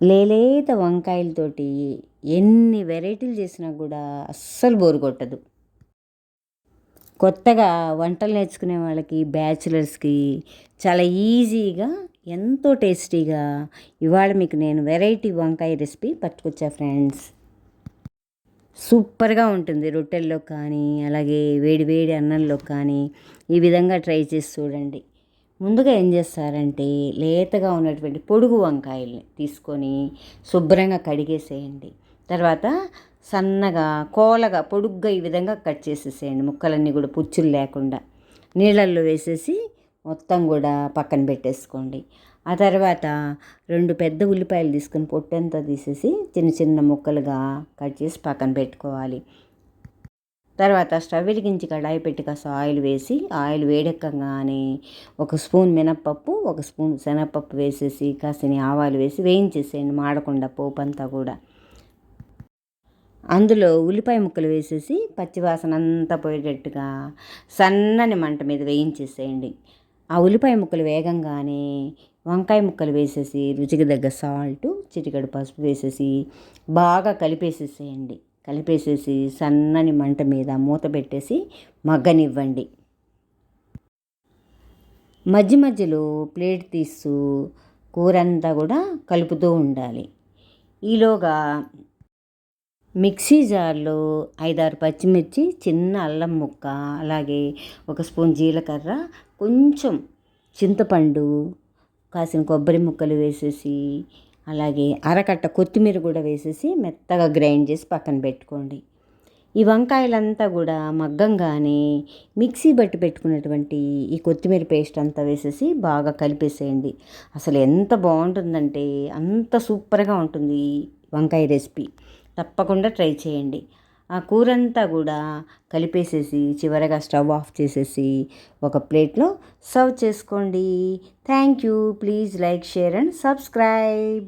లేలేత వంకాయలతోటి ఎన్ని వెరైటీలు చేసినా కూడా అస్సలు బోరు కొట్టదు. కొత్తగా వంటలు నేర్చుకునే వాళ్ళకి, బ్యాచిలర్స్కి చాలా ఈజీగా, ఎంతో టేస్టీగా ఇవాళ మీకు నేను వెరైటీ వంకాయ రెసిపీ పట్టుకొచ్చా ఫ్రెండ్స్. సూపర్గా ఉంటుంది. రొట్టెల్లో కానీ, అలాగే వేడి వేడి అన్నంలో కానీ ఈ విధంగా ట్రై చేసి చూడండి. ముందుగా ఏం చేస్తారంటే, లేతగా ఉన్నటువంటి పొడుగు వంకాయల్ని తీసుకొని శుభ్రంగా కడిగేసేయండి. తర్వాత సన్నగా కోలగా పొడుగ్గా ఈ విధంగా కట్ చేసేసేయండి. ముక్కలన్నీ కూడా పుచ్చులు లేకుండా నీళ్ళల్లో వేసేసి మొత్తం కూడా పక్కన పెట్టేసుకోండి. ఆ తర్వాత 2 పెద్ద ఉల్లిపాయలు తీసుకొని పొట్టంతా తీసేసి చిన్న చిన్న ముక్కలుగా కట్ చేసి పక్కన పెట్టుకోవాలి. తర్వాత స్టవ్ వెలిగించి కడాయి పెట్టి కాస్త ఆయిల్ వేసి, ఆయిల్ వేడెక్కగానే 1 స్పూన్ మినప్పప్పు, 1 స్పూన్ శనగపప్పు వేసేసి కాసిని ఆవాలు వేసి వేయించేసేయండి మాడకుండా పోపు అంతా కూడా. అందులో ఉల్లిపాయ ముక్కలు వేసేసి పచ్చివాసన అంతా పోయేటట్టుగా సన్నని మంట మీద వేయించేసేయండి. ఆ ఉల్లిపాయ ముక్కలు వేగంగానే వంకాయ ముక్కలు వేసేసి రుచికి తగ్గ సాల్టు, చిటికెడు పసుపు వేసేసి బాగా కలిపేసేసి సన్నని మంట మీద మూత పెట్టేసి మగ్గనివ్వండి. మధ్య మధ్యలో ప్లేట్ తీస్తూ కూరంతా కూడా కలుపుతూ ఉండాలి. ఈలోగా మిక్సీ జార్లో 5-6 పచ్చిమిర్చి, చిన్న అల్లం ముక్క, అలాగే 1 స్పూన్ జీలకర్ర, కొంచెం చింతపండు, కాసిన కొబ్బరి ముక్కలు వేసేసి, అలాగే అరకట్ట కొత్తిమీర కూడా వేసేసి మెత్తగా గ్రైండ్ చేసి పక్కన పెట్టుకోండి. ఈ వంకాయలంతా కూడా మగ్గంగానే మిక్సీ బట్టి పెట్టుకున్నటువంటి ఈ కొత్తిమీర పేస్ట్ అంతా వేసేసి బాగా కలిపేసేయండి. అసలు ఎంత బాగుంటుందంటే అంత సూపర్గా ఉంటుంది వంకాయ రెసిపీ. తప్పకుండా ట్రై చేయండి. ఆ కూరంతా కూడా కలిపేసేసి చివరగా స్టవ్ ఆఫ్ చేసేసి ఒక ప్లేట్లో సర్వ్ చేసుకోండి. Thank you. Please like, share and subscribe.